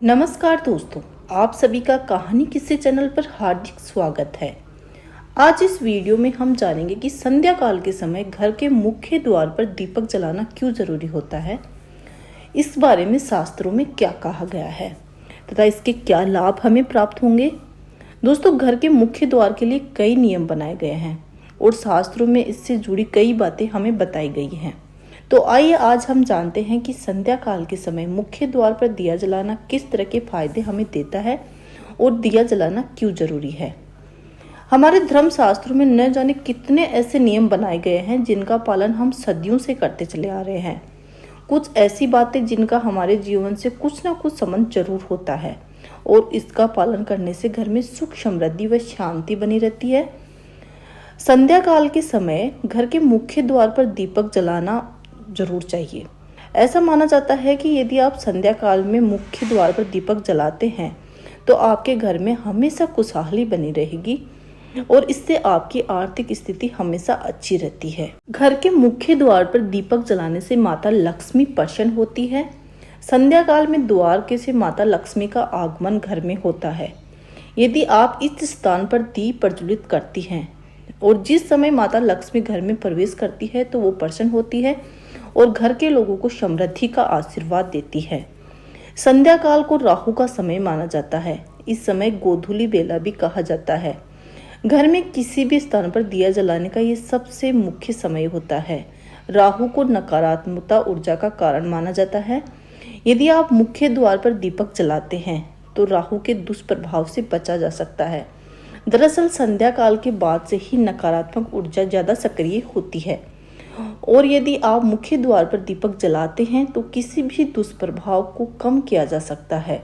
नमस्कार दोस्तों, आप सभी का कहानी किस्से चैनल पर हार्दिक स्वागत है। आज इस वीडियो में हम जानेंगे कि संध्या काल के समय घर के मुख्य द्वार पर दीपक जलाना क्यों जरूरी होता है, इस बारे में शास्त्रों में क्या कहा गया है तथा इसके क्या लाभ हमें प्राप्त होंगे। दोस्तों, घर के मुख्य द्वार के लिए कई नियम बनाए गए हैं और शास्त्रों में इससे जुड़ी कई बातें हमें बताई गई हैं। तो आइए आज हम जानते हैं कि संध्या काल के समय मुख्य द्वार पर दिया जलाना किस तरह के फायदे हमें देता है और दिया जलाना क्यों जरूरी है। हमारे धर्म शास्त्रों में न जाने कितने ऐसे नियम बनाए गए हैं जिनका पालन हम सदियों से करते चले आ रहे हैं। कुछ ऐसी बातें जिनका हमारे जीवन से कुछ ना कुछ संबंध जरूर होता है और इसका पालन करने से घर में सुख, समृद्धि व शांति बनी रहती है। संध्या काल के समय घर के मुख्य द्वार पर दीपक जलाना जरूर चाहिए। ऐसा माना जाता है कि यदि आप संध्या काल में मुख्य द्वार पर दीपक जलाते हैं तो आपके घर में हमेशा खुशहाली बनी रहेगी और इससे आपकी आर्थिक स्थिति हमेशा अच्छी रहती है। घर के मुख्य द्वार पर दीपक जलाने से माता लक्ष्मी प्रसन्न होती है। संध्या काल में द्वार के से माता लक्ष्मी का आगमन घर में होता है। यदि आप इस स्थान पर दीप प्रज्वलित करती हैं और जिस समय माता लक्ष्मी घर में प्रवेश करती है तो वो प्रसन्न होती है और घर के लोगों को समृद्धि का आशीर्वाद देती है। संध्या काल को राहु का समय माना जाता है। इस समय गोधूली बेला भी कहा जाता है। घर में किसी भी स्थान पर दिया जलाने का ये सबसे मुख्य समय होता है। राहु को नकारात्मकता ऊर्जा का कारण माना जाता है। यदि आप मुख्य द्वार पर दीपक जलाते हैं तो राहु के दुष्प्रभाव से बचा जा सकता है। दरअसल संध्या काल के बाद से ही नकारात्मक ऊर्जा ज्यादा सक्रिय होती है और यदि आप मुख्य द्वार पर दीपक जलाते हैं तो किसी भी दुष्प्रभाव को कम किया जा सकता है।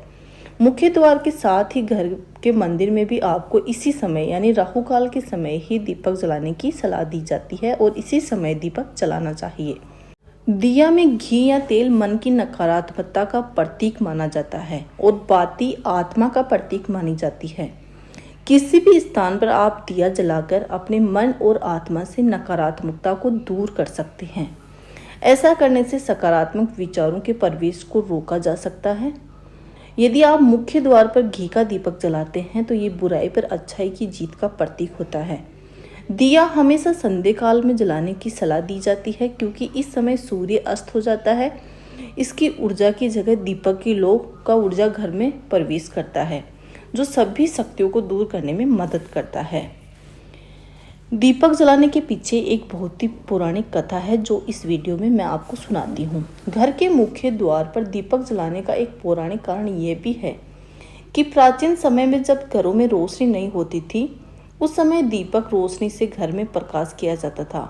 मुख्य द्वार के साथ ही घर के मंदिर में भी आपको इसी समय यानी राहु काल के समय ही दीपक जलाने की सलाह दी जाती है और इसी समय दीपक जलाना चाहिए। दिया में घी या तेल मन की नकारात्मकता का प्रतीक माना जाता है और बाती आत्मा का प्रतीक मानी जाती है। किसी भी स्थान पर आप दिया जलाकर अपने मन और आत्मा से नकारात्मकता को दूर कर सकते हैं। ऐसा करने से सकारात्मक विचारों के प्रवेश को रोका जा सकता है। यदि आप मुख्य द्वार पर घी का दीपक जलाते हैं तो ये बुराई पर अच्छाई की जीत का प्रतीक होता है। दिया हमेशा संध्या काल में जलाने की सलाह दी जाती है क्योंकि इस समय सूर्य अस्त हो जाता है। इसकी ऊर्जा की जगह दीपक की लौ का ऊर्जा घर में प्रवेश करता है जो सभी शक्तियों को दूर करने में मदद करता है। दीपक जलाने के पीछे एक बहुत ही पौराणिक कथा है जो इस वीडियो में मैं आपको सुनाती हूँ। घर के मुख्य द्वार पर दीपक जलाने का एक पौराणिक कारण ये भी है कि प्राचीन समय में जब घरों में रोशनी नहीं होती थी उस समय दीपक रोशनी से घर में प्रकाश किया जाता था।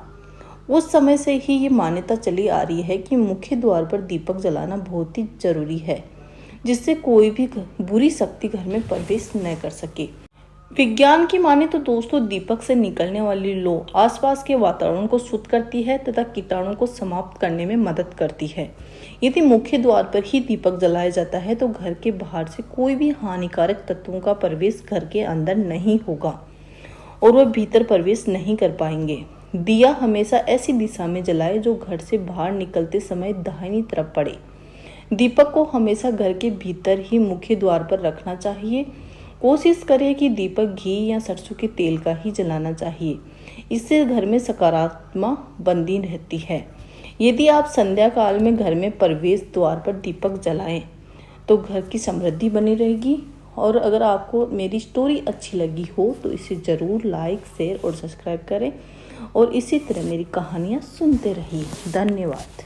उस समय से ही ये मान्यता चली आ रही है कि मुख्य द्वार पर दीपक जलाना बहुत ही जरूरी है जिससे कोई भी बुरी शक्ति घर में प्रवेश न कर सके। विज्ञान की माने तो दोस्तों दीपक से निकलने वाली लौ आसपास के वातावरण को शुद्ध करती है तथा कीटाणु को समाप्त करने में मदद करती है। यदि मुख्य द्वार पर ही दीपक जलाया जाता है तो घर के बाहर से कोई भी हानिकारक तत्वों का प्रवेश घर के अंदर नहीं होगा और वह भीतर प्रवेश नहीं कर पाएंगे। दिया हमेशा ऐसी दिशा में जलाए जो घर से बाहर निकलते समय दाहिनी तरफ पड़े। दीपक को हमेशा घर के भीतर ही मुख्य द्वार पर रखना चाहिए। कोशिश करें कि दीपक घी या सरसों के तेल का ही जलाना चाहिए। इससे घर में सकारात्मक बनी रहती है। यदि आप संध्या काल में घर में प्रवेश द्वार पर दीपक जलाएं तो घर की समृद्धि बनी रहेगी। और अगर आपको मेरी स्टोरी अच्छी लगी हो तो इसे ज़रूर लाइक, शेयर और सब्सक्राइब करें और इसी तरह मेरी कहानियाँ सुनते रहिए। धन्यवाद।